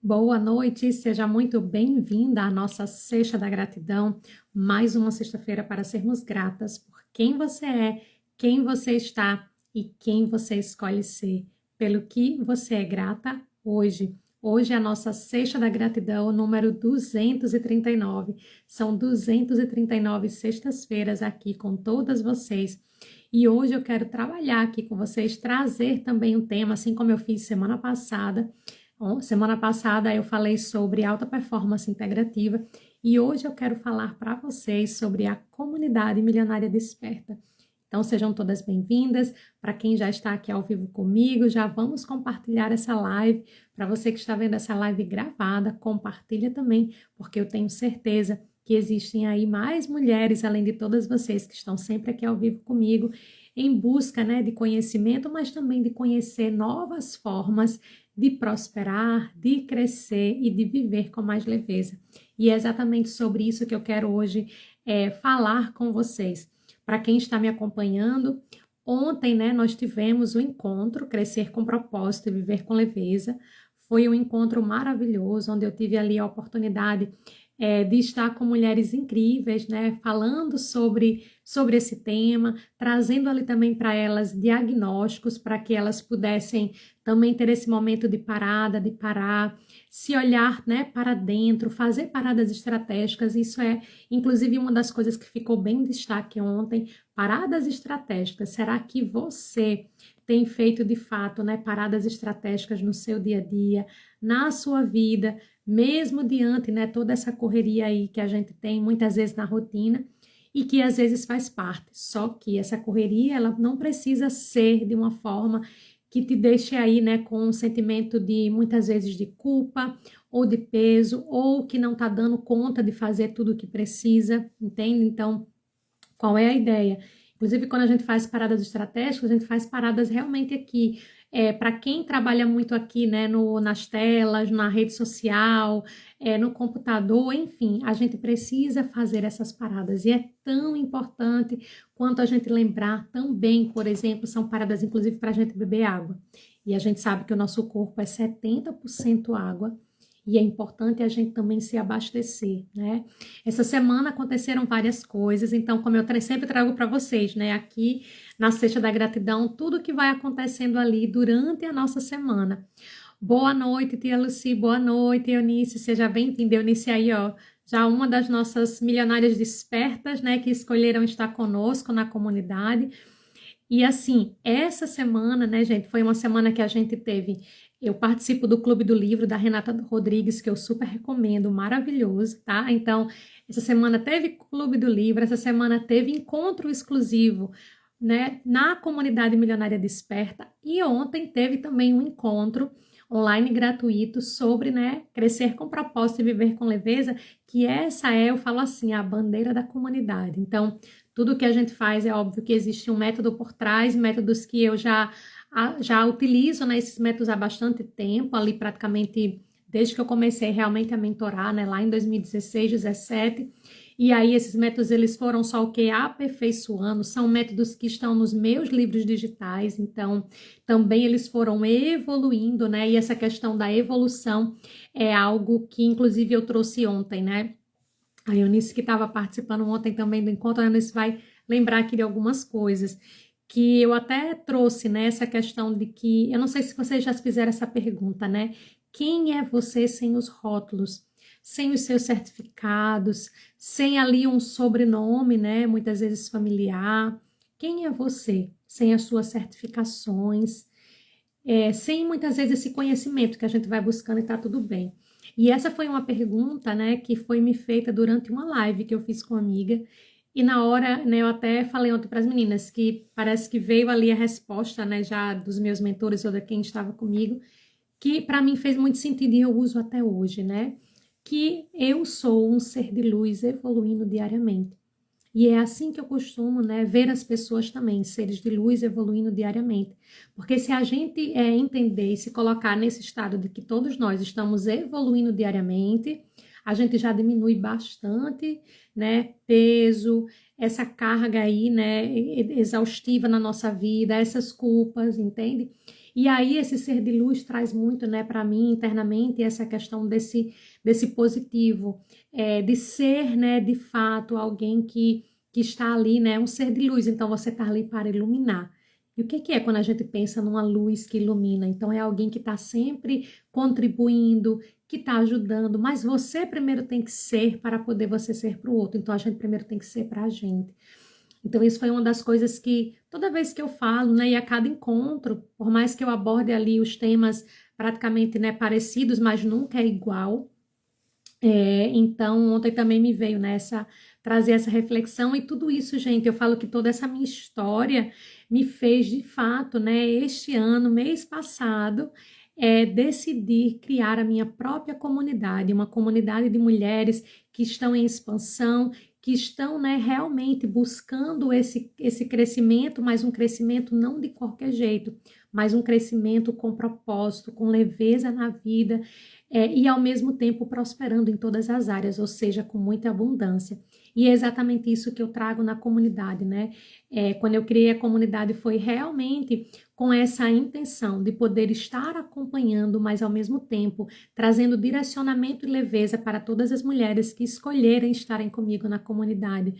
Boa noite, seja muito bem-vinda à nossa Sexta da Gratidão, mais uma sexta-feira para sermos gratas por quem você é, quem você está e quem você escolhe ser, pelo que você é grata hoje. Hoje é a nossa Sexta da Gratidão, número 239. São 239 sextas-feiras aqui com todas vocês. E hoje eu quero trabalhar aqui com vocês, trazer também um tema, assim como eu fiz semana passada. Semana passada eu falei sobre alta performance integrativa e hoje eu quero falar para vocês sobre a comunidade milionária desperta. Então sejam todas bem-vindas. Para quem já está aqui ao vivo comigo, já vamos compartilhar essa live. Para você que está vendo essa live gravada, compartilha também, porque eu tenho certeza que existem aí mais mulheres, além de todas vocês que estão sempre aqui ao vivo comigo, em busca, de conhecimento, mas também de conhecer novas formas de prosperar, de crescer e de viver com mais leveza. E é exatamente sobre isso que eu quero hoje falar com vocês. Para quem está me acompanhando, ontem, nós tivemos o encontro Crescer com Propósito e Viver com Leveza. Foi um encontro maravilhoso, onde eu tive ali a oportunidade de estar com mulheres incríveis, falando sobre esse tema, trazendo ali também para elas diagnósticos, para que elas pudessem também ter esse momento de parada, de parar, se olhar, para dentro, fazer paradas estratégicas. Isso é, inclusive, uma das coisas que ficou bem em destaque ontem, paradas estratégicas. Será que você tem feito, de fato, paradas estratégicas no seu dia a dia, na sua vida, mesmo diante, toda essa correria aí que a gente tem muitas vezes na rotina e que às vezes faz parte, só que essa correria, ela não precisa ser de uma forma que te deixe aí, com um sentimento de, muitas vezes, de culpa ou de peso, ou que não tá dando conta de fazer tudo o que precisa, entende? Então, qual é a ideia? Inclusive, quando a gente faz paradas estratégicas, a gente faz paradas realmente aqui. Para quem trabalha muito aqui, nas telas, na rede social, no computador, enfim, a gente precisa fazer essas paradas. E é tão importante quanto a gente lembrar também, por exemplo, são paradas, inclusive, para a gente beber água. E a gente sabe que o nosso corpo é 70% água. E é importante a gente também se abastecer, Essa semana aconteceram várias coisas, então, como eu sempre trago para vocês, aqui na Sexta da Gratidão, tudo que vai acontecendo ali durante a nossa semana. Boa noite, tia Lucy, boa noite, Eunice, seja bem-vinda. Eunice aí, ó, já uma das nossas milionárias despertas, que escolheram estar conosco na comunidade. E assim, essa semana, gente, foi uma semana que a gente teve. Eu participo do Clube do Livro da Renata Rodrigues, que eu super recomendo, maravilhoso, tá? Então, essa semana teve Clube do Livro, essa semana teve encontro exclusivo, na comunidade Milionária Desperta, e ontem teve também um encontro online gratuito sobre, crescer com propósito e viver com leveza, que essa é, eu falo assim, a bandeira da comunidade. Então, tudo que a gente faz, é óbvio que existe um método por trás, métodos que eu já utilizo, esses métodos há bastante tempo, ali praticamente desde que eu comecei realmente a mentorar, lá em 2016, 2017, e aí esses métodos, eles foram só o que? Aperfeiçoando, são métodos que estão nos meus livros digitais, então também eles foram evoluindo, e essa questão da evolução é algo que inclusive eu trouxe ontem, A Eunice, que estava participando ontem também do encontro, a Eunice vai lembrar aqui de algumas coisas que eu até trouxe, essa questão de que, eu não sei se vocês já fizeram essa pergunta, Quem é você sem os rótulos, sem os seus certificados, sem ali um sobrenome, muitas vezes familiar? Quem é você sem as suas certificações, sem muitas vezes esse conhecimento que a gente vai buscando e tá tudo bem? E essa foi uma pergunta, que foi me feita durante uma live que eu fiz com uma amiga, e na hora, eu até falei ontem para as meninas que parece que veio ali a resposta, já dos meus mentores ou de quem estava comigo, que para mim fez muito sentido e eu uso até hoje, Que eu sou um ser de luz evoluindo diariamente. E é assim que eu costumo, ver as pessoas também, seres de luz evoluindo diariamente. Porque se a gente entender e se colocar nesse estado de que todos nós estamos evoluindo diariamente, a gente já diminui bastante, peso, essa carga aí, exaustiva na nossa vida, essas culpas, entende? E aí esse ser de luz traz muito, né, para mim internamente essa questão desse positivo, de ser, né, de fato alguém que está ali, né, um ser de luz. Então você está ali para iluminar. E o que é quando a gente pensa numa luz que ilumina? Então é alguém que está sempre contribuindo, que está ajudando, mas você primeiro tem que ser para poder você ser para o outro. Então a gente primeiro tem que ser para a gente. Então, isso foi uma das coisas que, toda vez que eu falo, né, e a cada encontro, por mais que eu aborde ali os temas praticamente, né, parecidos, mas nunca é igual. Então, ontem também me veio nessa, trazer essa reflexão e tudo isso, gente, eu falo que toda essa minha história me fez, de fato, né, este ano, mês passado, decidir criar a minha própria comunidade, uma comunidade de mulheres que estão em expansão, que estão, né, realmente buscando esse crescimento, mas um crescimento não de qualquer jeito, mas um crescimento com propósito, com leveza na vida, e ao mesmo tempo prosperando em todas as áreas, ou seja, com muita abundância. E é exatamente isso que eu trago na comunidade, né? Quando eu criei a comunidade foi realmente com essa intenção de poder estar acompanhando, mas ao mesmo tempo trazendo direcionamento e leveza para todas as mulheres que escolherem estarem comigo na comunidade.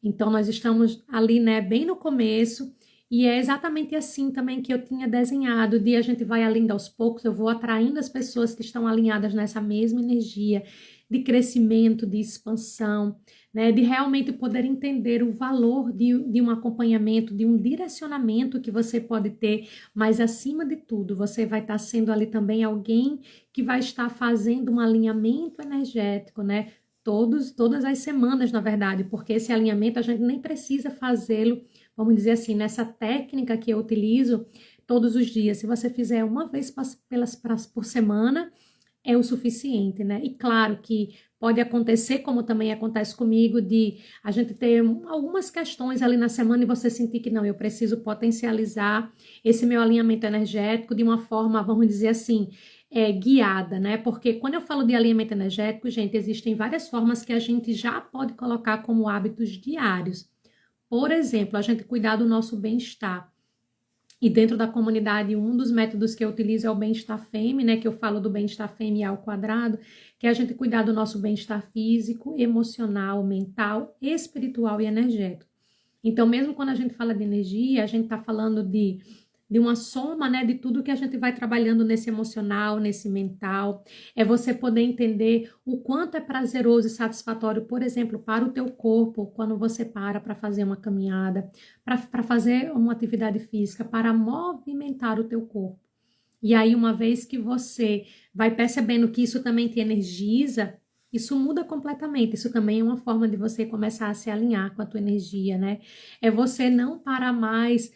Então nós estamos ali, né, bem no começo, e é exatamente assim também que eu tinha desenhado, de a gente vai alinhando aos poucos, eu vou atraindo as pessoas que estão alinhadas nessa mesma energia de crescimento, de expansão, né, de realmente poder entender o valor de um acompanhamento, de um direcionamento que você pode ter, mas acima de tudo, você vai estar sendo ali também alguém que vai estar fazendo um alinhamento energético, né? Todas as semanas, na verdade, porque esse alinhamento a gente nem precisa fazê-lo, vamos dizer assim, nessa técnica que eu utilizo todos os dias. Se você fizer uma vez por semana, é o suficiente, né? E claro que pode acontecer, como também acontece comigo, de a gente ter algumas questões ali na semana e você sentir que não, eu preciso potencializar esse meu alinhamento energético de uma forma, vamos dizer assim, guiada, né? Porque quando eu falo de alinhamento energético, gente, existem várias formas que a gente já pode colocar como hábitos diários. Por exemplo, a gente cuidar do nosso bem-estar. E dentro da comunidade, um dos métodos que eu utilizo é o bem-estar fêmea, né? Que eu falo do bem-estar fêmea ao quadrado, que é a gente cuidar do nosso bem-estar físico, emocional, mental, espiritual e energético. Então, mesmo quando a gente fala de energia, a gente está falando de uma soma, né, de tudo que a gente vai trabalhando nesse emocional, nesse mental. É você poder entender o quanto é prazeroso e satisfatório, por exemplo, para o teu corpo, quando você para fazer uma caminhada, para fazer uma atividade física, para movimentar o teu corpo. E aí, uma vez que você vai percebendo que isso também te energiza, isso muda completamente. Isso também é uma forma de você começar a se alinhar com a tua energia, né? É você não parar mais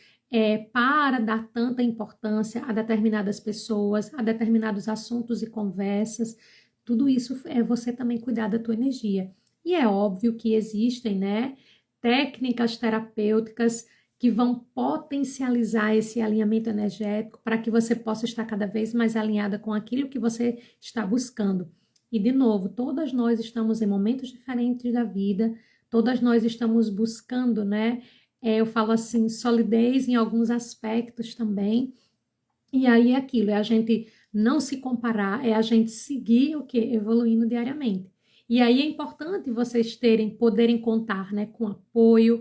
para dar tanta importância a determinadas pessoas, a determinados assuntos e conversas. Tudo isso é você também cuidar da tua energia. E é óbvio que existem, né, técnicas terapêuticas que vão potencializar esse alinhamento energético para que você possa estar cada vez mais alinhada com aquilo que você está buscando. E, de novo, todas nós estamos em momentos diferentes da vida, todas nós estamos buscando, né? Eu falo assim, solidez em alguns aspectos também. E aí é aquilo, é a gente não se comparar, é a gente seguir o que? Evoluindo diariamente. E aí é importante vocês poderem contar, né, com apoio,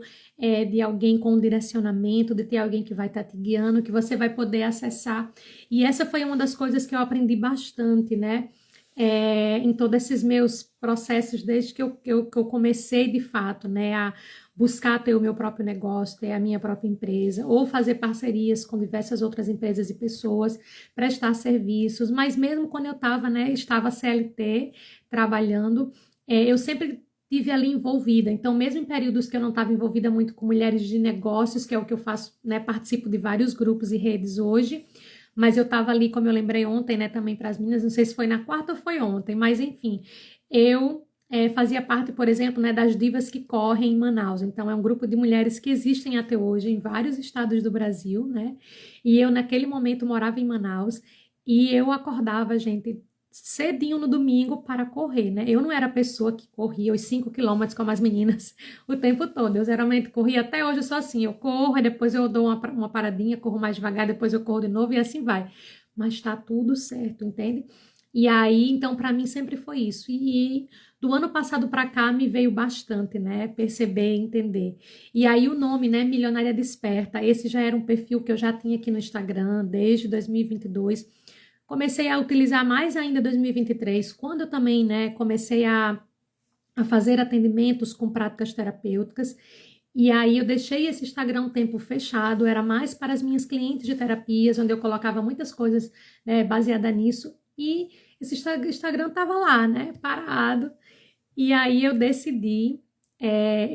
de alguém com direcionamento, de ter alguém que vai estar te guiando, que você vai poder acessar. E essa foi uma das coisas que eu aprendi bastante, né, em todos esses meus processos, desde que eu comecei de fato, né, a buscar ter o meu próprio negócio, ter a minha própria empresa, ou fazer parcerias com diversas outras empresas e pessoas, prestar serviços, mas mesmo quando eu estava, né, estava CLT, trabalhando, eu sempre estive ali envolvida, então mesmo em períodos que eu não estava envolvida muito com mulheres de negócios, que é o que eu faço, né, participo de vários grupos e redes hoje, mas eu estava ali, como eu lembrei ontem, né, também para as meninas, não sei se foi na quarta ou foi ontem, mas enfim, eu fazia parte, por exemplo, né, das divas que correm em Manaus. Então, é um grupo de mulheres que existem até hoje em vários estados do Brasil, né? E eu, naquele momento, morava em Manaus e eu acordava, gente, cedinho no domingo para correr, né? Eu não era a pessoa que corria os 5 quilômetros como as meninas o tempo todo. Eu geralmente corria, até hoje eu sou assim, eu corro, e depois eu dou uma paradinha, corro mais devagar, depois eu corro de novo e assim vai. Mas tá tudo certo, entende? E aí, então, para mim sempre foi isso. E do ano passado para cá me veio bastante, né? Perceber, entender. E aí o nome, né? Milionária Desperta. Esse já era um perfil que eu já tinha aqui no Instagram desde 2022. Comecei a utilizar mais ainda em 2023, quando eu também, né, comecei a fazer atendimentos com práticas terapêuticas. E aí eu deixei esse Instagram um tempo fechado, era mais para as minhas clientes de terapias, onde eu colocava muitas coisas, né, baseada nisso. E esse Instagram estava lá, né, parado. E aí eu decidi,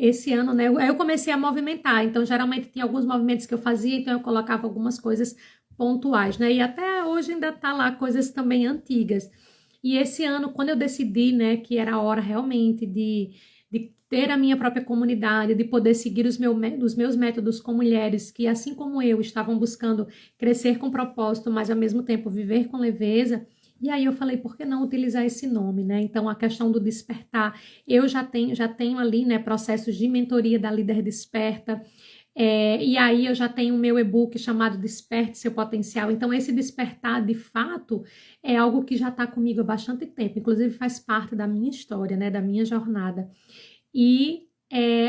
esse ano, né, eu comecei a movimentar. Então, geralmente tinha alguns movimentos que eu fazia, então eu colocava algumas coisas pontuais, né? E até hoje ainda tá lá coisas também antigas. E esse ano, quando eu decidi, né, que era a hora realmente de ter a minha própria comunidade, de poder seguir os meus métodos com mulheres que, assim como eu, estavam buscando crescer com propósito, mas ao mesmo tempo viver com leveza. E aí eu falei, por que não utilizar esse nome, né? Então, a questão do despertar, eu já tenho ali, né, processos de mentoria da Líder Desperta, e aí eu já tenho o meu e-book chamado Desperte Seu Potencial. Então, esse despertar, de fato, é algo que já está comigo há bastante tempo. Inclusive, faz parte da minha história, né? Da minha jornada. E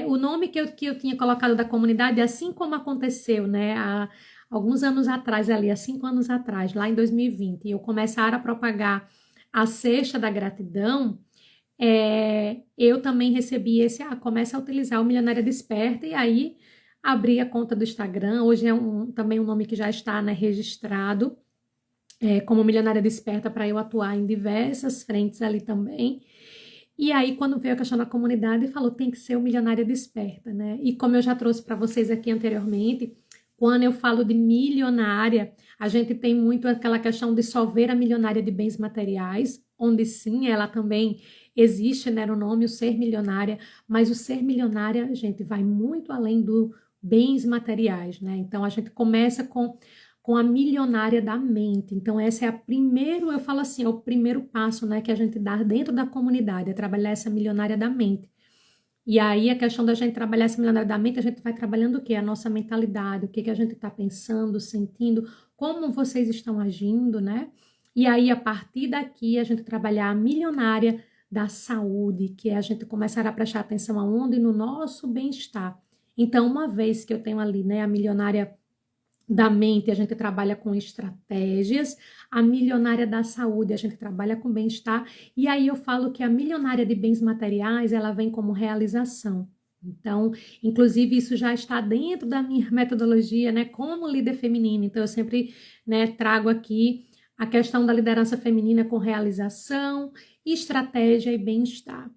o nome que eu tinha colocado da comunidade, assim como aconteceu, né? Há alguns anos atrás, ali, há 5 anos atrás, lá em 2020, eu começaram a propagar a Sexta da Gratidão. Eu também recebi começa a utilizar o Milionária Desperta, e aí abri a conta do Instagram. Hoje é também um nome que já está, né, registrado, como Milionária Desperta, para eu atuar em diversas frentes ali também. E aí, quando veio a questão da comunidade, falou, tem que ser o Milionária Desperta, né? E como eu já trouxe para vocês aqui anteriormente, quando eu falo de milionária, a gente tem muito aquela questão de só ver a milionária de bens materiais, onde sim, ela também existe, né, no nome, o ser milionária, mas o ser milionária, gente, vai muito além do bens materiais, né? Então, a gente começa com a milionária da mente. Então, essa é eu falo assim, é o primeiro passo, né, que a gente dá dentro da comunidade, é trabalhar essa milionária da mente. E aí, a questão da gente trabalhar essa milionária da mente, a gente vai trabalhando o quê? A nossa mentalidade, o que que a gente está pensando, sentindo, como vocês estão agindo, né? E aí, a partir daqui, a gente trabalhar a milionária da saúde, que é a gente começar a prestar atenção aonde? No nosso bem-estar. Então, uma vez que eu tenho ali, né, a milionária da mente, a gente trabalha com estratégias, a milionária da saúde, a gente trabalha com bem-estar, e aí eu falo que a milionária de bens materiais, ela vem como realização. Então, inclusive, isso já está dentro da minha metodologia, né, como líder feminina. Então, eu sempre, né, trago aqui a questão da liderança feminina com realização, estratégia e bem-estar.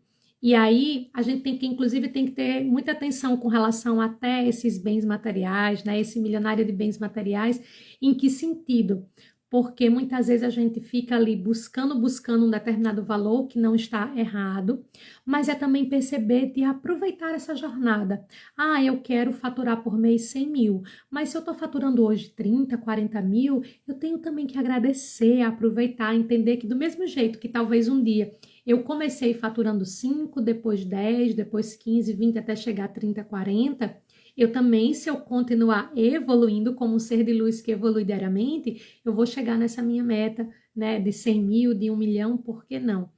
E aí, a gente inclusive, tem que ter muita atenção com relação até esses bens materiais, né? Esse milionário de bens materiais, em que sentido? Porque muitas vezes a gente fica ali buscando um determinado valor que não está errado, mas é também perceber de aproveitar essa jornada. Ah, eu quero faturar por mês 100 mil, mas se eu estou faturando hoje 30, 40 mil, eu tenho também que agradecer, aproveitar, entender que do mesmo jeito que talvez um dia eu comecei faturando 5, depois 10, depois 15, 20, até chegar a 30, 40. Eu também, se eu continuar evoluindo como um ser de luz que evolui diariamente, eu vou chegar nessa minha meta, né, de 100 mil, de 1 milhão, por que não?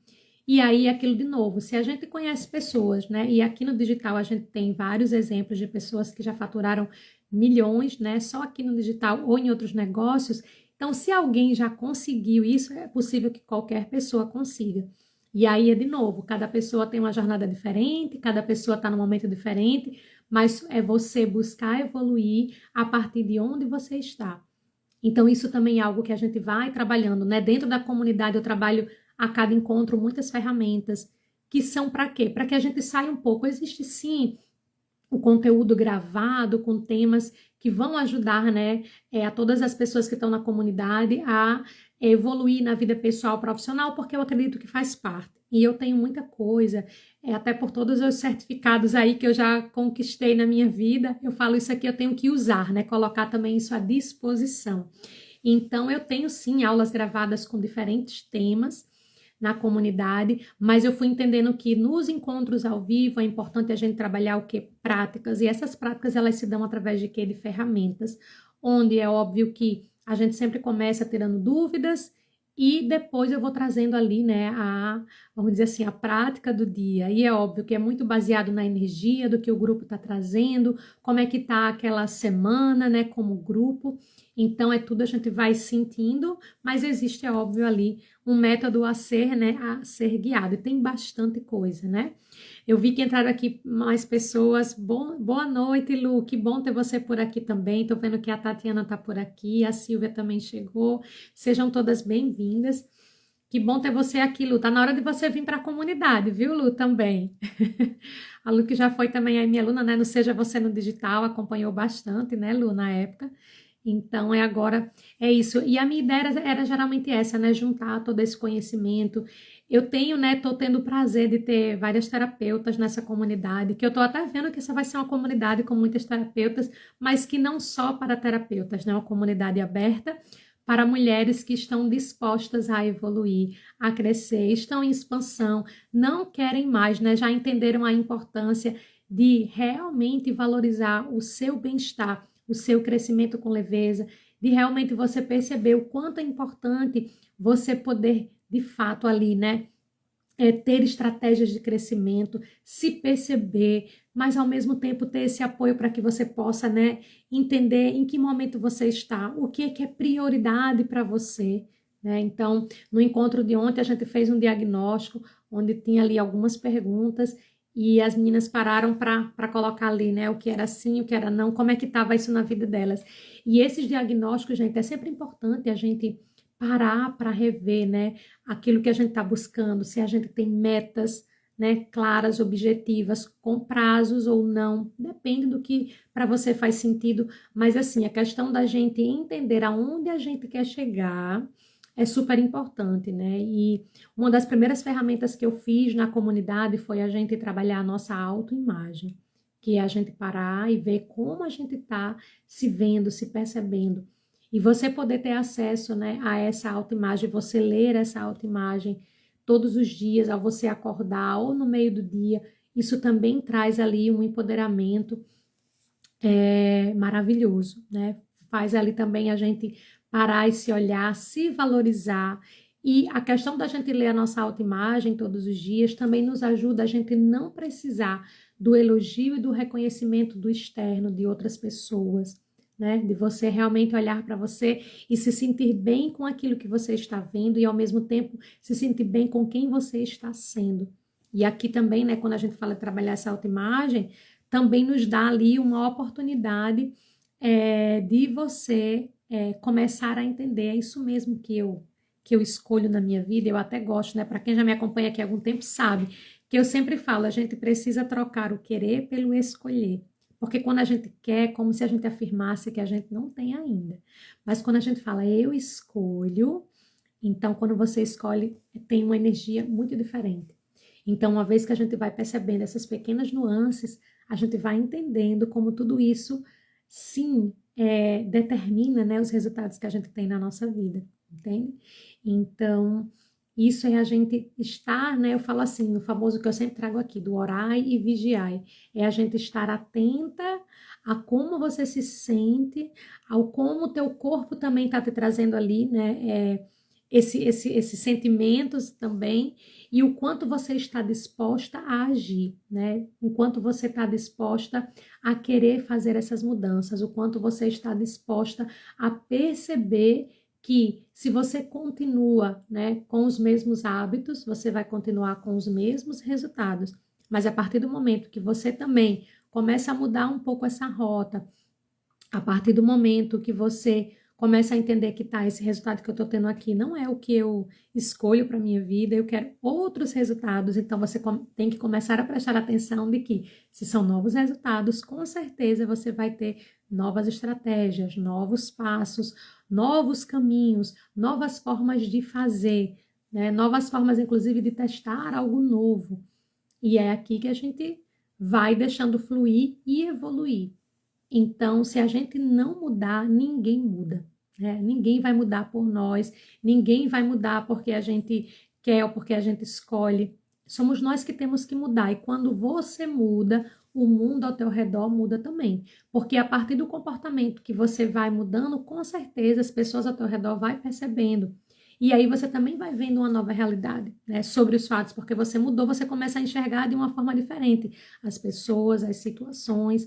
E aí, aquilo de novo, se a gente conhece pessoas, né, e aqui no digital a gente tem vários exemplos de pessoas que já faturaram milhões, né, só aqui no digital ou em outros negócios. Então, se alguém já conseguiu isso, é possível que qualquer pessoa consiga. E aí é de novo, cada pessoa tem uma jornada diferente, cada pessoa está num momento diferente, mas é você buscar evoluir a partir de onde você está. Então, isso também é algo que a gente vai trabalhando, né? Dentro da comunidade, eu trabalho a cada encontro muitas ferramentas que são para quê? Para que a gente saia um pouco. Existe sim o conteúdo gravado com temas que vão ajudar, né, a todas as pessoas que estão na comunidade a evoluir na vida pessoal profissional, porque eu acredito que faz parte. E eu tenho muita coisa, até por todos os certificados aí que eu já conquistei na minha vida, eu falo isso aqui, eu tenho que usar, né, colocar também isso à disposição. Então, eu tenho sim aulas gravadas com diferentes temas, na comunidade, mas eu fui entendendo que nos encontros ao vivo é importante a gente trabalhar o que? Práticas, e essas práticas elas se dão através de quê? De ferramentas, onde é óbvio que a gente sempre começa tirando dúvidas e depois eu vou trazendo ali, né, vamos dizer assim, a prática do dia. E é óbvio que é muito baseado na energia do que o grupo está trazendo, como é que está aquela semana, né, como grupo. Então é tudo a gente vai sentindo, mas existe, é óbvio, ali um método a ser, né, a ser guiado. E tem bastante coisa, né? Eu vi que entraram aqui mais pessoas. Boa noite, Lu. Que bom ter você por aqui também. Estou vendo que a Tatiana está por aqui, a Silvia também chegou. Sejam todas bem-vindas. Que bom ter você aqui, Lu. Tá na hora de você vir para a comunidade, viu, Lu, também. A Lu que já foi também a minha aluna, né? No Seja Você no Digital, acompanhou bastante, né, Lu, na época. Então, é isso. E a minha ideia era geralmente essa, né? Juntar todo esse conhecimento. Eu tenho, né? Tô tendo o prazer de ter várias terapeutas nessa comunidade, que eu tô até vendo que essa vai ser uma comunidade com muitas terapeutas, mas que não só para terapeutas, né? Uma comunidade aberta para mulheres que estão dispostas a evoluir, a crescer, estão em expansão, não querem mais, né? Já entenderam a importância de realmente valorizar o seu bem-estar, o seu crescimento com leveza, de realmente você perceber o quanto é importante você poder, de fato, ali, né? Ter estratégias de crescimento, se perceber, mas ao mesmo tempo ter esse apoio para que você possa, né, entender em que momento você está, o que é prioridade para você, né? Então, no encontro de ontem a gente fez um diagnóstico onde tinha ali algumas perguntas e as meninas pararam para colocar ali, né, o que era sim, o que era não, como é que estava isso na vida delas. E esses diagnósticos, gente, é sempre importante a gente parar para rever, né, aquilo que a gente está buscando, se a gente tem metas, né, claras, objetivas, com prazos ou não, depende do que para você faz sentido, mas assim, a questão da gente entender aonde a gente quer chegar é super importante, né? E uma das primeiras ferramentas que eu fiz na comunidade foi a gente trabalhar a nossa autoimagem, que é a gente parar e ver como a gente está se vendo, se percebendo. E você poder ter acesso, né, a essa autoimagem, você ler essa autoimagem todos os dias, ao você acordar ou no meio do dia, isso também traz ali um empoderamento maravilhoso, né? Faz ali também a gente parar e se olhar, se valorizar. E a questão da gente ler a nossa autoimagem todos os dias também nos ajuda a gente não precisar do elogio e do reconhecimento do externo, de outras pessoas, né? De você realmente olhar para você e se sentir bem com aquilo que você está vendo e ao mesmo tempo se sentir bem com quem você está sendo. E aqui também, né, quando a gente fala de trabalhar essa autoimagem, também nos dá ali uma oportunidade de você começar a entender, é isso mesmo que eu escolho na minha vida. Eu até gosto, né? Para quem já me acompanha aqui há algum tempo sabe que eu sempre falo, a gente precisa trocar o querer pelo escolher. Porque quando a gente quer, é como se a gente afirmasse que a gente não tem ainda. Mas quando a gente fala, eu escolho, então quando você escolhe, tem uma energia muito diferente. Então, uma vez que a gente vai percebendo essas pequenas nuances, a gente vai entendendo como tudo isso, sim, determina, né, os resultados que a gente tem na nossa vida, entende? Então, isso é a gente estar, né, eu falo assim, no famoso que eu sempre trago aqui, do orai e vigiai, é a gente estar atenta a como você se sente, ao como o teu corpo também está te trazendo ali, né, esses sentimentos também, e o quanto você está disposta a agir, né? O quanto você está disposta a querer fazer essas mudanças, o quanto você está disposta a perceber que se você continua, né, com os mesmos hábitos, você vai continuar com os mesmos resultados. Mas a partir do momento que você também começa a mudar um pouco essa rota, a partir do momento que você começa a entender que tá, esse resultado que eu tô tendo aqui não é o que eu escolho para minha vida, eu quero outros resultados, então você tem que começar a prestar atenção de que se são novos resultados, com certeza você vai ter novas estratégias, novos passos, novos caminhos, novas formas de fazer, né? Novas formas, inclusive, de testar algo novo. E é aqui que a gente vai deixando fluir e evoluir. Então, se a gente não mudar, ninguém muda, né? Ninguém vai mudar por nós, ninguém vai mudar porque a gente quer ou porque a gente escolhe. Somos nós que temos que mudar. E quando você muda, o mundo ao teu redor muda também. Porque a partir do comportamento que você vai mudando, com certeza as pessoas ao teu redor vai percebendo. E aí você também vai vendo uma nova realidade, né, sobre os fatos, porque você mudou, você começa a enxergar de uma forma diferente as pessoas, as situações.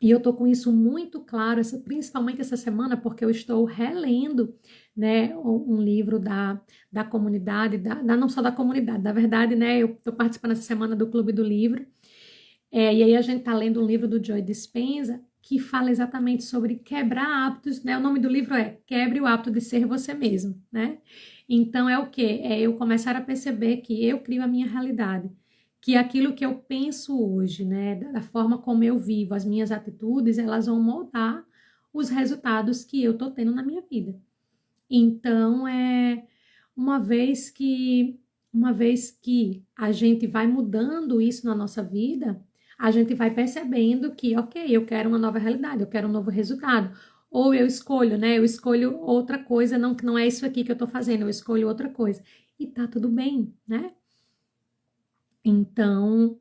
E eu tô com isso muito claro, principalmente essa semana, porque eu estou relendo, né, um livro da comunidade, não só da comunidade, na verdade, né, eu estou participando essa semana do Clube do Livro, e aí a gente tá lendo um livro do Joe Dispenza, que fala exatamente sobre quebrar hábitos, né, o nome do livro é Quebre o Hábito de Ser Você Mesmo, né, então é o quê? É eu começar a perceber que eu crio a minha realidade, que aquilo que eu penso hoje, né, da forma como eu vivo, as minhas atitudes, elas vão moldar os resultados que eu tô tendo na minha vida. Então, uma vez que uma vez que a gente vai mudando isso na nossa vida, a gente vai percebendo que, ok, eu quero uma nova realidade, eu quero um novo resultado. Ou eu escolho, né? Eu escolho outra coisa, não é isso aqui que eu tô fazendo, eu escolho outra coisa. E tá tudo bem, né? Então,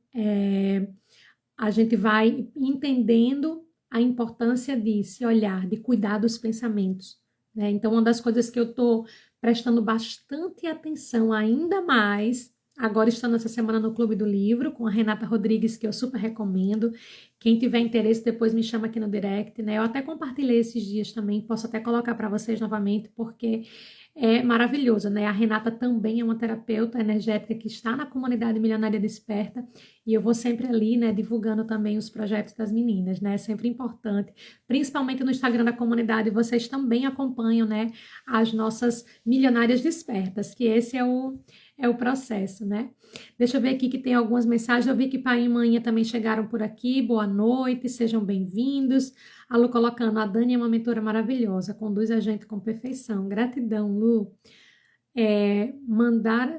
a gente vai entendendo a importância de se olhar, de cuidar dos pensamentos, né? Então, uma das coisas que eu estou prestando bastante atenção ainda mais, agora estando essa semana no Clube do Livro, com a Renata Rodrigues, que eu super recomendo. Quem tiver interesse, depois me chama aqui no direct, né? Eu até compartilhei esses dias também, posso até colocar para vocês novamente, porque é maravilhoso, né? A Renata também é uma terapeuta energética que está na comunidade Milionária Desperta e eu vou sempre ali, né, divulgando também os projetos das meninas, né? É sempre importante, principalmente no Instagram da comunidade, vocês também acompanham, né, as nossas Milionárias Despertas, que esse é o processo, né? Deixa eu ver aqui que tem algumas mensagens. Eu vi que pai e mãe também chegaram por aqui. Boa noite, sejam bem-vindos. A Lu colocando, a Dani é uma mentora maravilhosa, conduz a gente com perfeição. Gratidão, Lu.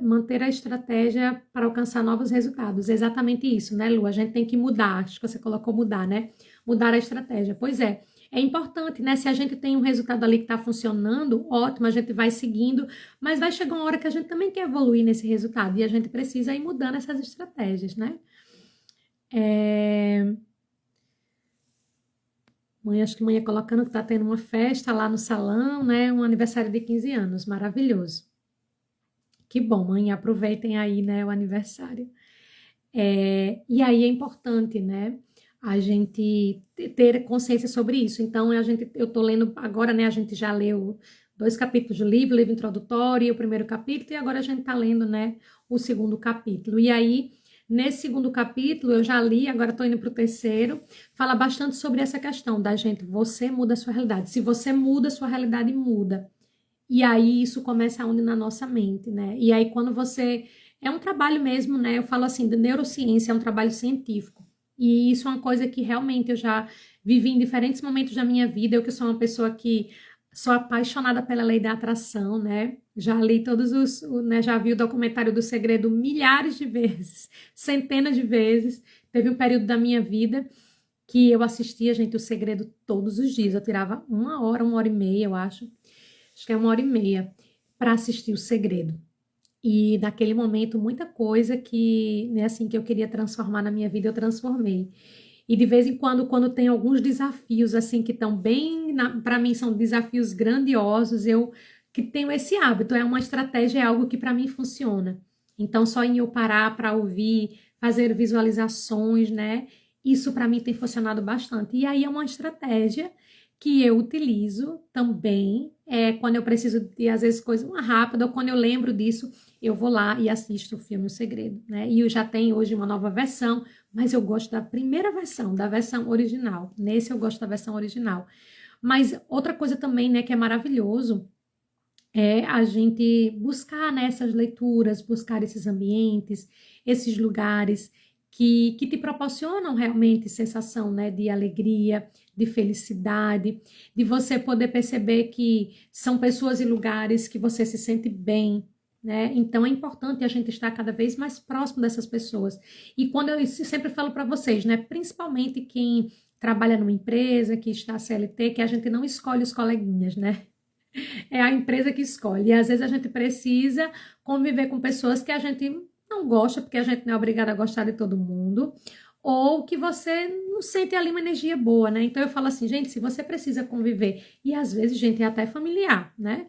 Manter a estratégia para alcançar novos resultados. Exatamente isso, né, Lu? A gente tem que mudar. Acho que você colocou mudar, né? Mudar a estratégia. Pois é. É importante, né? Se a gente tem um resultado ali que está funcionando, ótimo, a gente vai seguindo, mas vai chegar uma hora que a gente também quer evoluir nesse resultado e a gente precisa ir mudando essas estratégias, né? Mãe, acho que mãe é colocando que está tendo uma festa lá no salão, né? Um aniversário de 15 anos, maravilhoso. Que bom, mãe, aproveitem aí, né, o aniversário. E aí é importante, né, a gente ter consciência sobre isso. Então, eu tô lendo agora, né, a gente já leu 2 capítulos do livro introdutório, o primeiro capítulo, e agora a gente tá lendo, né, o segundo capítulo. E aí, nesse segundo capítulo, eu já li, agora estou indo para o terceiro, fala bastante sobre essa questão da gente, você muda a sua realidade. Se você muda, a sua realidade muda. E aí isso começa onde na nossa mente, né? E aí quando você é um trabalho mesmo, né? Eu falo assim, de neurociência, é um trabalho científico. E isso é uma coisa que realmente eu já vivi em diferentes momentos da minha vida. Eu que sou uma pessoa que sou apaixonada pela lei da atração, né? Já li né? Já vi o documentário do Segredo milhares de vezes, centenas de vezes. Teve um período da minha vida que eu assistia, gente, o Segredo todos os dias. Eu tirava 1 hora e meia, eu acho que é 1 hora e meia, para assistir O Segredo. E naquele momento, muita coisa que, né, assim, que eu queria transformar na minha vida, eu transformei. E de vez em quando tem alguns desafios, assim, que estão bem, para mim, são desafios grandiosos, eu que tenho esse hábito, é uma estratégia, é algo que para mim funciona. Então, só em eu parar para ouvir, fazer visualizações, né? Isso para mim tem funcionado bastante. E aí é uma estratégia que eu utilizo também quando eu preciso de, às vezes, coisa uma rápida, ou quando eu lembro disso, eu vou lá e assisto o filme O Segredo, né? E eu já tenho hoje uma nova versão, mas eu gosto da primeira versão, da versão original. Nesse eu gosto da versão original. Mas outra coisa também, né, que é maravilhoso, é a gente buscar nessas leituras, buscar esses ambientes, esses lugares que te proporcionam realmente sensação, né, de alegria, de felicidade, de você poder perceber que são pessoas e lugares que você se sente bem, né? Então é importante a gente estar cada vez mais próximo dessas pessoas. E quando eu sempre falo para vocês, né, principalmente quem trabalha numa empresa, que está CLT, que a gente não escolhe os coleguinhas, né? É a empresa que escolhe. E às vezes a gente precisa conviver com pessoas que a gente não gosta, porque a gente não é obrigado a gostar de todo mundo, ou que você não sente ali uma energia boa, né? Então eu falo assim, gente, se você precisa conviver, e às vezes, gente, é até familiar, né?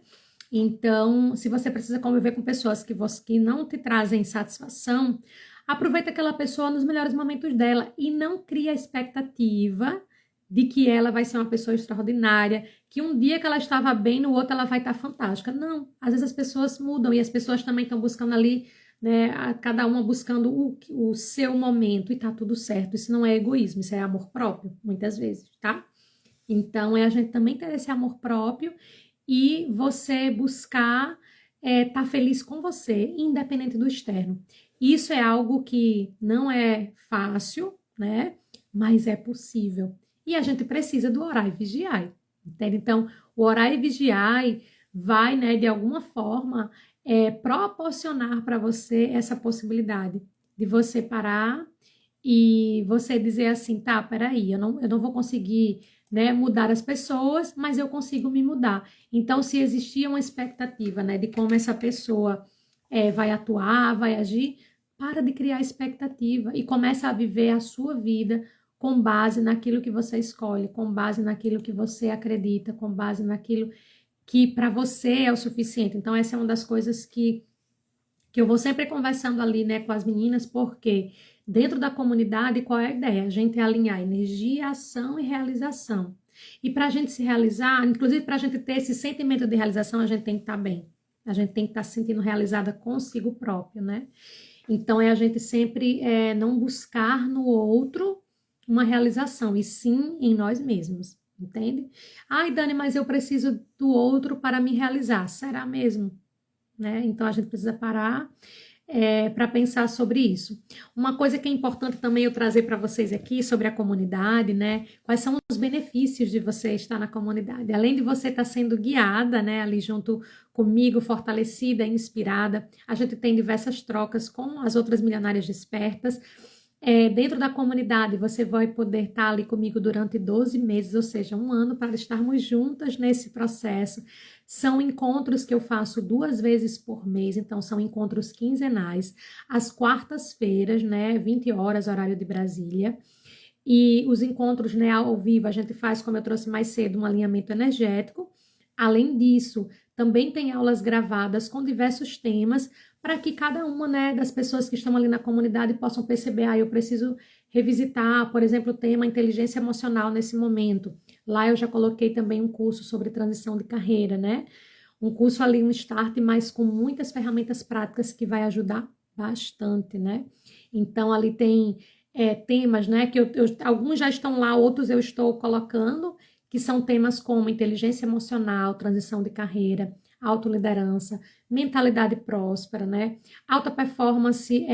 Então, se você precisa conviver com pessoas que não te trazem satisfação, aproveita aquela pessoa nos melhores momentos dela e não cria expectativa de que ela vai ser uma pessoa extraordinária, que um dia que ela estava bem, no outro ela vai estar fantástica. Não, às vezes as pessoas mudam e as pessoas também estão buscando ali, né, cada uma buscando o seu momento e tá tudo certo. Isso não é egoísmo, isso é amor próprio, muitas vezes, tá? Então, é a gente também ter esse amor próprio e você buscar estar feliz com você, independente do externo. Isso é algo que não é fácil, né? Mas é possível. E a gente precisa do orar e vigiar, entende? Então, o orar e vigiar vai, né, de alguma forma, proporcionar para você essa possibilidade de você parar e você dizer assim, tá, peraí, eu não vou conseguir, né, mudar as pessoas, mas eu consigo me mudar. Então, se existia uma expectativa, né, de como essa pessoa vai atuar, vai agir, para de criar expectativa e começa a viver a sua vida com base naquilo que você escolhe, com base naquilo que você acredita, com base naquilo que para você é o suficiente. Então, essa é uma das coisas que eu vou sempre conversando ali, né, com as meninas, porque dentro da comunidade, qual é a ideia? A gente alinhar energia, ação e realização. E para a gente se realizar, inclusive para a gente ter esse sentimento de realização, a gente tem que estar bem. A gente tem que estar se sentindo realizada consigo próprio, né? Então, é a gente sempre não buscar no outro uma realização, e sim em nós mesmos, entende? Ai, Dani, mas eu preciso do outro para me realizar. Será mesmo? Né? Então a gente precisa parar para pensar sobre isso. Uma coisa que é importante também eu trazer para vocês aqui sobre a comunidade, né? Quais são os benefícios de você estar na comunidade? Além de você estar sendo guiada, né, ali junto comigo, fortalecida, inspirada, a gente tem diversas trocas com as outras milionárias despertas. Dentro da comunidade, você vai poder estar ali comigo durante 12 meses, ou seja, um ano, para estarmos juntas nesse processo. São encontros que eu faço 2 vezes por mês, então são encontros quinzenais, às quartas-feiras, né, 20 horas, horário de Brasília. E os encontros, né, ao vivo, a gente faz, como eu trouxe mais cedo, um alinhamento energético. Além disso, também tem aulas gravadas com diversos temas, para que cada uma, né, das pessoas que estão ali na comunidade possam perceber, eu preciso revisitar, por exemplo, o tema inteligência emocional nesse momento. Lá eu já coloquei também um curso sobre transição de carreira, né? Um curso ali, um start, mas com muitas ferramentas práticas que vai ajudar bastante, né? Então, ali tem temas, né, que alguns já estão lá, outros eu estou colocando, que são temas como inteligência emocional, transição de carreira, autoliderança, mentalidade próspera, né? Alta performance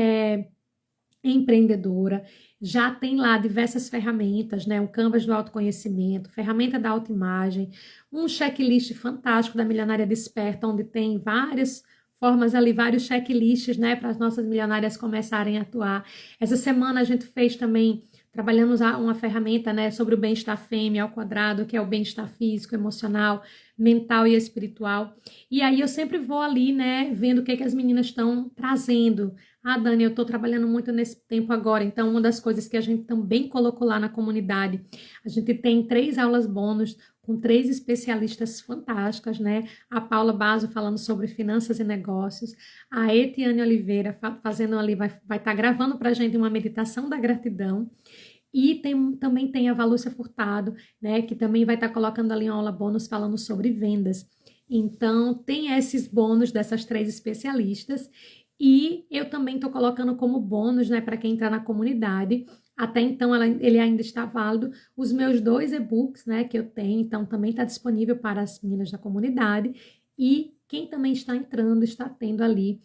empreendedora. Já tem lá diversas ferramentas, né? Um Canvas do autoconhecimento, ferramenta da autoimagem, um checklist fantástico da Milionária Desperta, onde tem várias formas ali, vários checklists, né, para as nossas milionárias começarem a atuar. Essa semana a gente fez também, trabalhamos uma ferramenta, né, sobre o bem-estar fêmea ao quadrado, que é o bem-estar físico, emocional, mental e espiritual. E aí eu sempre vou ali, né, vendo o que as meninas estão trazendo. Ah, Dani, eu estou trabalhando muito nesse tempo agora, então uma das coisas que a gente também colocou lá na comunidade, a gente tem 3 aulas bônus com 3 especialistas fantásticas, né? A Paula Basso falando sobre finanças e negócios, a Etiane Oliveira fazendo ali, vai estar gravando para a gente uma meditação da gratidão, e também tem a Valúcia Furtado, né, que também vai estar colocando ali uma aula bônus falando sobre vendas. Então, tem esses bônus dessas 3 especialistas, e eu também estou colocando como bônus, né, para quem entrar na comunidade. Até então, ele ainda está válido. Os meus 2 e-books, né, que eu tenho, então também está disponível para as meninas da comunidade. E quem também está entrando, está tendo ali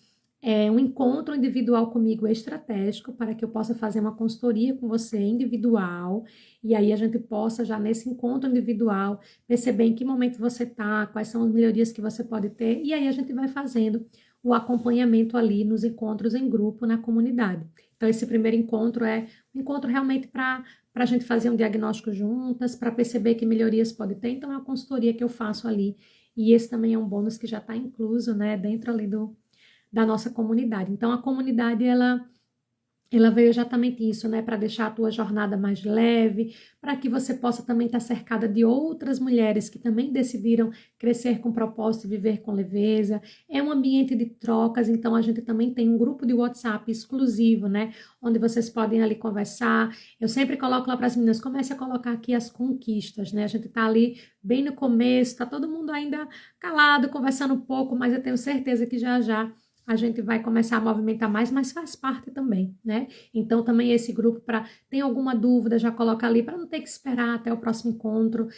um encontro individual comigo estratégico, para que eu possa fazer uma consultoria com você individual, e aí a gente possa já nesse encontro individual perceber em que momento você está, quais são as melhorias que você pode ter, e aí a gente vai fazendo o acompanhamento ali nos encontros em grupo na comunidade. Então esse primeiro encontro é um encontro realmente para a gente fazer um diagnóstico juntas, para perceber que melhorias pode ter, então é uma consultoria que eu faço ali e esse também é um bônus que já está incluso, né, dentro ali da nossa comunidade. Então, a comunidade, ela veio exatamente isso, né, para deixar a tua jornada mais leve, para que você possa também estar cercada de outras mulheres que também decidiram crescer com propósito e viver com leveza. É um ambiente de trocas, então a gente também tem um grupo de WhatsApp exclusivo, né, onde vocês podem ali conversar. Eu sempre coloco lá para as meninas, comece a colocar aqui as conquistas, né, a gente tá ali bem no começo, tá todo mundo ainda calado, conversando um pouco, mas eu tenho certeza que já já a gente vai começar a movimentar mais, mas faz parte também, né? Então, também esse grupo, para tem alguma dúvida, já coloca ali, para não ter que esperar até o próximo encontro.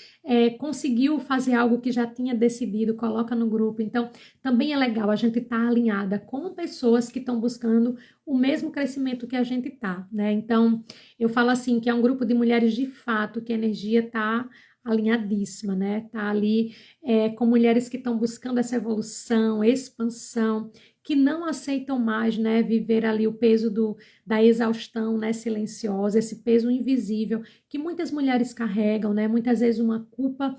Conseguiu fazer algo que já tinha decidido, coloca no grupo. Então, também é legal a gente estar alinhada com pessoas que estão buscando o mesmo crescimento que a gente está, né? Então, eu falo assim, que é um grupo de mulheres de fato, que a energia está alinhadíssima, né? Tá ali com mulheres que estão buscando essa evolução, expansão, que não aceitam mais, né, viver ali o peso da exaustão, né, silenciosa, esse peso invisível que muitas mulheres carregam, né, muitas vezes uma culpa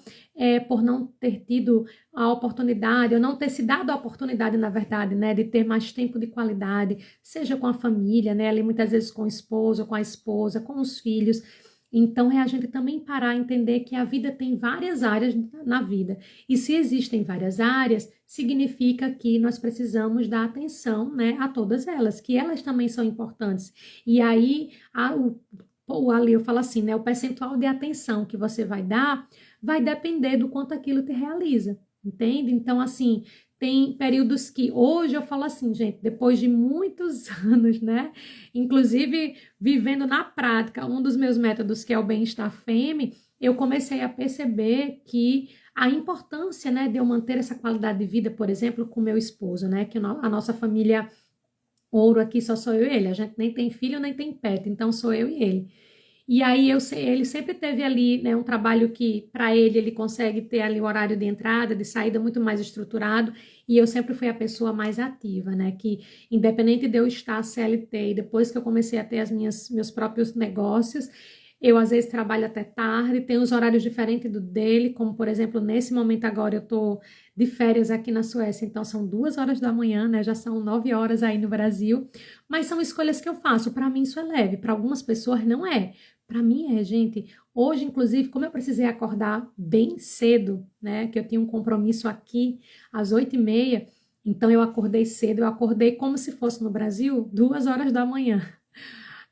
por não ter tido a oportunidade, ou não ter se dado a oportunidade, na verdade, né, de ter mais tempo de qualidade, seja com a família, né, ali muitas vezes com o esposo, com a esposa, com os filhos. Então, é a gente também parar a entender que a vida tem várias áreas na vida. E se existem várias áreas, significa que nós precisamos dar atenção, né, a todas elas, que elas também são importantes. E aí, ali eu falo assim, né, o percentual de atenção que você vai dar vai depender do quanto aquilo te realiza, entende? Então, assim, tem períodos que hoje eu falo assim, gente, depois de muitos anos, né, inclusive vivendo na prática um dos meus métodos, que é o bem-estar fêmea, eu comecei a perceber que a importância, né, de eu manter essa qualidade de vida, por exemplo, com meu esposo, né, que a nossa família ouro aqui só sou eu e ele, a gente nem tem filho, nem tem pet, então sou eu e ele. E aí ele sempre teve ali, né, um trabalho que para ele consegue ter ali o horário de entrada, de saída muito mais estruturado, e eu sempre fui a pessoa mais ativa, né, que independente de eu estar CLT, e depois que eu comecei a ter meus próprios negócios, eu às vezes trabalho até tarde, tenho os horários diferentes do dele, como por exemplo, nesse momento agora eu tô de férias aqui na Suécia, então são 2 horas da manhã, né, já são 9 horas aí no Brasil, mas são escolhas que eu faço, para mim isso é leve, para algumas pessoas não é. Para mim gente. Hoje, inclusive, como eu precisei acordar bem cedo, né? Que eu tinha um compromisso aqui às 8h30, então eu acordei cedo, eu acordei como se fosse no Brasil, 2 horas da manhã,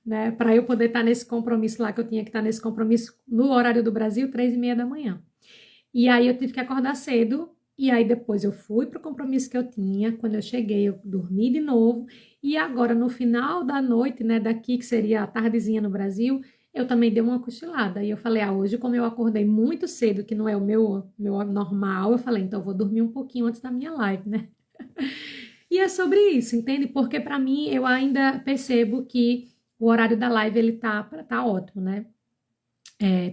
né? Para eu poder estar nesse compromisso lá, que eu tinha que estar nesse compromisso no horário do Brasil, 3h30 da manhã. E aí eu tive que acordar cedo, e aí depois eu fui para o compromisso que eu tinha. Quando eu cheguei, eu dormi de novo, e agora no final da noite, né, daqui que seria a tardezinha no Brasil, eu também dei uma cochilada. E eu falei, hoje como eu acordei muito cedo, que não é o meu normal, eu falei, então eu vou dormir um pouquinho antes da minha live, né? E é sobre isso, entende? Porque para mim, eu ainda percebo que o horário da live, ele tá ótimo, né?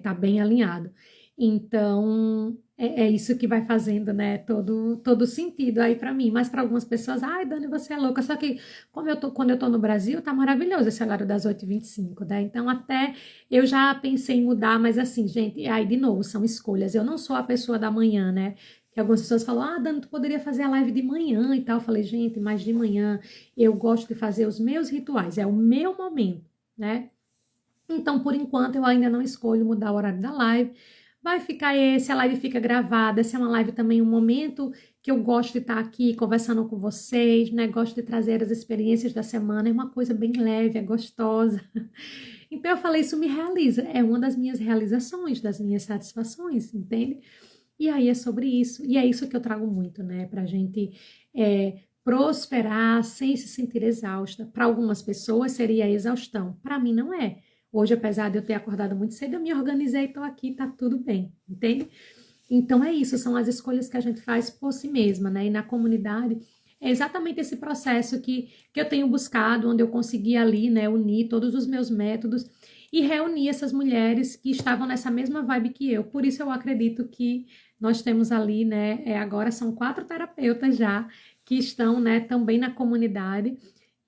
Tá bem alinhado. Então, é isso que vai fazendo, né, todo sentido aí para mim. Mas para algumas pessoas, ai, Dani, você é louca. Só que quando eu tô no Brasil, tá maravilhoso esse horário das 8h25, né? Então, até eu já pensei em mudar, mas assim, gente, aí de novo, são escolhas. Eu não sou a pessoa da manhã, né? Que algumas pessoas falam, Dani, tu poderia fazer a live de manhã e tal. Eu falei, gente, mas de manhã eu gosto de fazer os meus rituais, é o meu momento, né? Então, por enquanto, eu ainda não escolho mudar o horário da live. Vai ficar a live fica gravada. Essa é uma live também, um momento que eu gosto de estar aqui conversando com vocês, né? Gosto de trazer as experiências da semana. É uma coisa bem leve, é gostosa. Então, eu falei, isso me realiza. É uma das minhas realizações, das minhas satisfações, entende? E aí é sobre isso. E é isso que eu trago muito, né? Pra gente prosperar sem se sentir exausta. Para algumas pessoas seria exaustão. Para mim não é. Hoje, apesar de eu ter acordado muito cedo, eu me organizei e estou aqui, tá tudo bem, entende? Então é isso, são as escolhas que a gente faz por si mesma, né? E na comunidade é exatamente esse processo que eu tenho buscado, onde eu consegui ali, né, unir todos os meus métodos e reunir essas mulheres que estavam nessa mesma vibe que eu. Por isso eu acredito que nós temos ali, né, agora são 4 terapeutas já que estão, né, também na comunidade.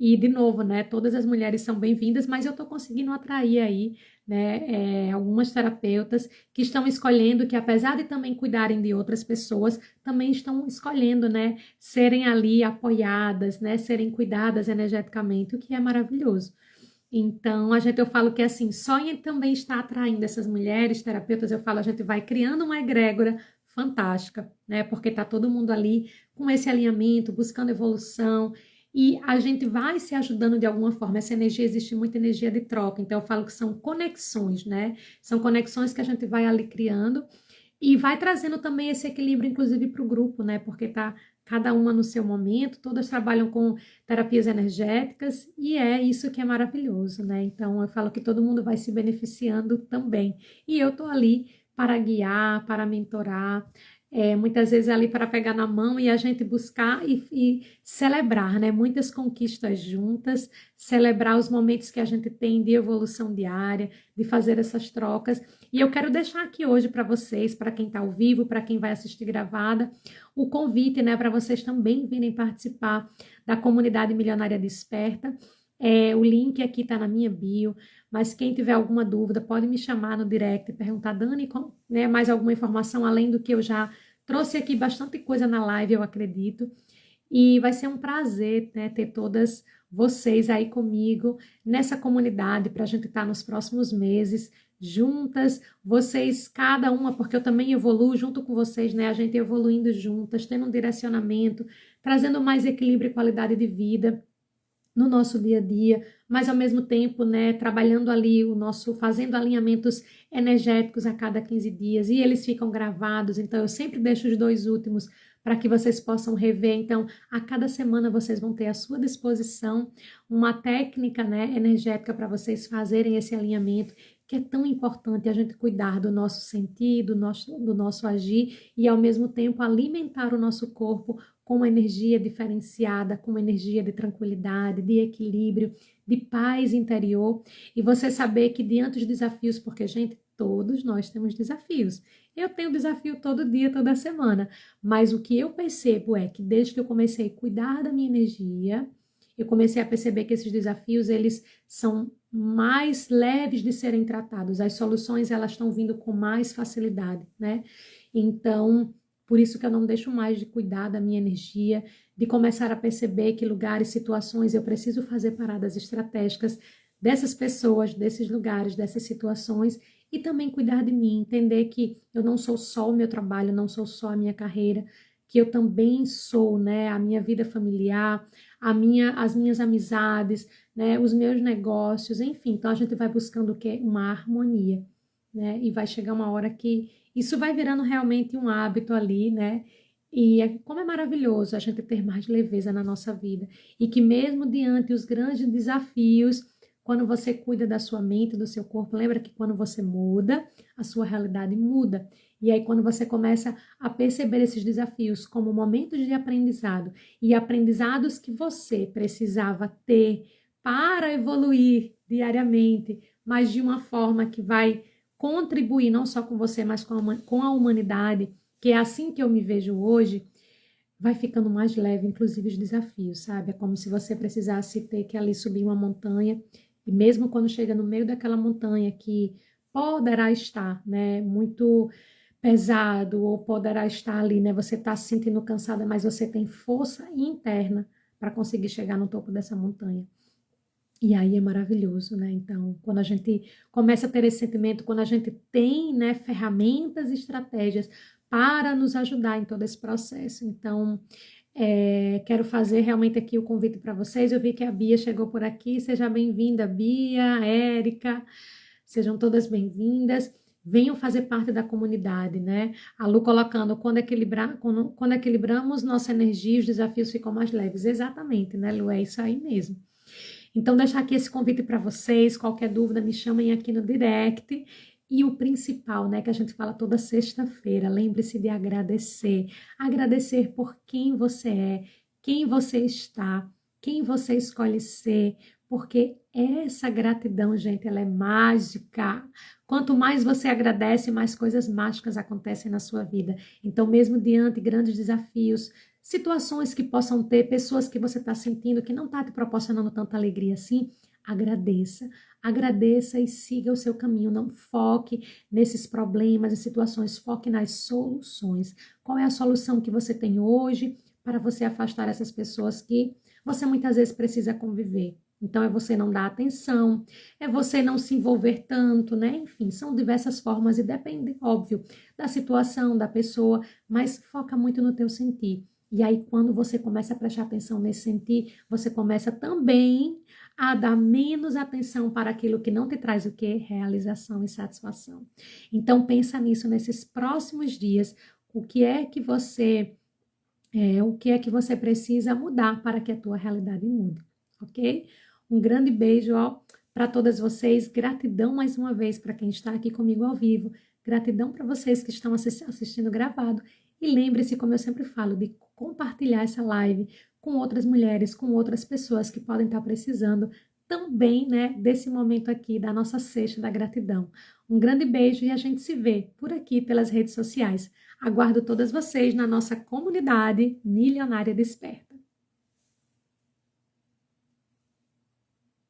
E, de novo, né, todas as mulheres são bem-vindas, mas eu estou conseguindo atrair aí, né, algumas terapeutas que estão escolhendo, que apesar de também cuidarem de outras pessoas, também estão escolhendo, né, serem ali apoiadas, né, serem cuidadas energeticamente, o que é maravilhoso. Então, eu falo que assim, só em também estar atraindo essas mulheres terapeutas, eu falo, a gente vai criando uma egrégora fantástica, né? Porque tá todo mundo ali com esse alinhamento, buscando evolução, e a gente vai se ajudando de alguma forma. Essa energia, existe muita energia de troca, então eu falo que são conexões, né? São conexões que a gente vai ali criando e vai trazendo também esse equilíbrio, inclusive, para o grupo, né? Porque tá cada uma no seu momento, todas trabalham com terapias energéticas e é isso que é maravilhoso, né? Então, eu falo que todo mundo vai se beneficiando também. E eu tô ali para guiar, para mentorar, muitas vezes ali para pegar na mão e a gente buscar e celebrar, né? Muitas conquistas juntas, celebrar os momentos que a gente tem de evolução diária, de fazer essas trocas. E eu quero deixar aqui hoje para vocês, para quem está ao vivo, para quem vai assistir gravada, o convite, né, para vocês também virem participar da comunidade Milionária Desperta. O link aqui está na minha bio, mas quem tiver alguma dúvida pode me chamar no direct e perguntar, Dani, né, mais alguma informação além do que eu já trouxe aqui, bastante coisa na live, eu acredito. E vai ser um prazer, né, ter todas vocês aí comigo nessa comunidade para a gente estar nos próximos meses juntas, vocês, cada uma, porque eu também evoluo junto com vocês, né? A gente evoluindo juntas, tendo um direcionamento, trazendo mais equilíbrio e qualidade de vida no nosso dia a dia, mas ao mesmo tempo, né, trabalhando ali fazendo alinhamentos energéticos a cada 15 dias, e eles ficam gravados, então eu sempre deixo os 2 últimos para que vocês possam rever. Então, a cada semana vocês vão ter à sua disposição uma técnica, né, energética para vocês fazerem esse alinhamento, que é tão importante a gente cuidar do nosso sentido, do nosso agir e, ao mesmo tempo, alimentar o nosso corpo com uma energia diferenciada, com uma energia de tranquilidade, de equilíbrio, de paz interior. E você saber que diante dos desafios, porque, gente, todos nós temos desafios. Eu tenho desafio todo dia, toda semana. Mas o que eu percebo é que desde que eu comecei a cuidar da minha energia, eu comecei a perceber que esses desafios, eles são mais leves de serem tratados. As soluções, elas estão vindo com mais facilidade, né? Então, por isso que eu não deixo mais de cuidar da minha energia, de começar a perceber que lugares, situações, eu preciso fazer paradas estratégicas dessas pessoas, desses lugares, dessas situações, e também cuidar de mim, entender que eu não sou só o meu trabalho, não sou só a minha carreira, que eu também sou, né, a minha vida familiar, as minhas amizades, né, os meus negócios, enfim. Então a gente vai buscando o quê? Uma harmonia, né? E vai chegar uma hora que isso vai virando realmente um hábito ali, né? E como é maravilhoso a gente ter mais leveza na nossa vida. E que mesmo diante os grandes desafios, quando você cuida da sua mente, do seu corpo, lembra que quando você muda, a sua realidade muda. E aí quando você começa a perceber esses desafios como momentos de aprendizado e aprendizados que você precisava ter para evoluir diariamente, mas de uma forma que vai contribuir não só com você, mas com a humanidade, que é assim que eu me vejo hoje, vai ficando mais leve, inclusive os desafios, sabe? É como se você precisasse ter que ali subir uma montanha, e mesmo quando chega no meio daquela montanha que poderá estar, né, muito pesado, ou poderá estar ali, né, você está se sentindo cansada, mas você tem força interna para conseguir chegar no topo dessa montanha. E aí é maravilhoso, né? Então, quando a gente começa a ter esse sentimento, quando a gente tem, né, ferramentas e estratégias para nos ajudar em todo esse processo. Então, quero fazer realmente aqui o convite para vocês. Eu vi que a Bia chegou por aqui. Seja bem-vinda, Bia, Érica. Sejam todas bem-vindas. Venham fazer parte da comunidade, né? A Lu colocando, quando equilibramos nossa energia, os desafios ficam mais leves. Exatamente, né, Lu? É isso aí mesmo. Então, deixar aqui esse convite para vocês. Qualquer dúvida, me chamem aqui no direct. E o principal, né, que a gente fala toda sexta-feira, lembre-se de agradecer. Agradecer por quem você é, quem você está, quem você escolhe ser, porque essa gratidão, gente, ela é mágica. Quanto mais você agradece, mais coisas mágicas acontecem na sua vida. Então, mesmo diante de grandes desafios, situações que possam ter, pessoas que você está sentindo que não está te proporcionando tanta alegria assim, agradeça. Agradeça e siga o seu caminho. Não foque nesses problemas e situações, foque nas soluções. Qual é a solução que você tem hoje para você afastar essas pessoas que você muitas vezes precisa conviver? Então, é você não dar atenção, é você não se envolver tanto, né? Enfim, são diversas formas e depende, óbvio, da situação, da pessoa, mas foca muito no teu sentir. E aí, quando você começa a prestar atenção nesse sentir, você começa também a dar menos atenção para aquilo que não te traz o quê? Realização e satisfação. Então, pensa nisso nesses próximos dias. O que é que você precisa mudar para que a tua realidade mude, ok? Um grande beijo, ó, para todas vocês. Gratidão mais uma vez para quem está aqui comigo ao vivo. Gratidão para vocês que estão assistindo gravado. E lembre-se, como eu sempre falo, de compartilhar essa live com outras mulheres, com outras pessoas que podem estar precisando também, né, desse momento aqui da nossa Sexta da Gratidão. Um grande beijo e a gente se vê por aqui pelas redes sociais. Aguardo todas vocês na nossa comunidade Milionária Desperta.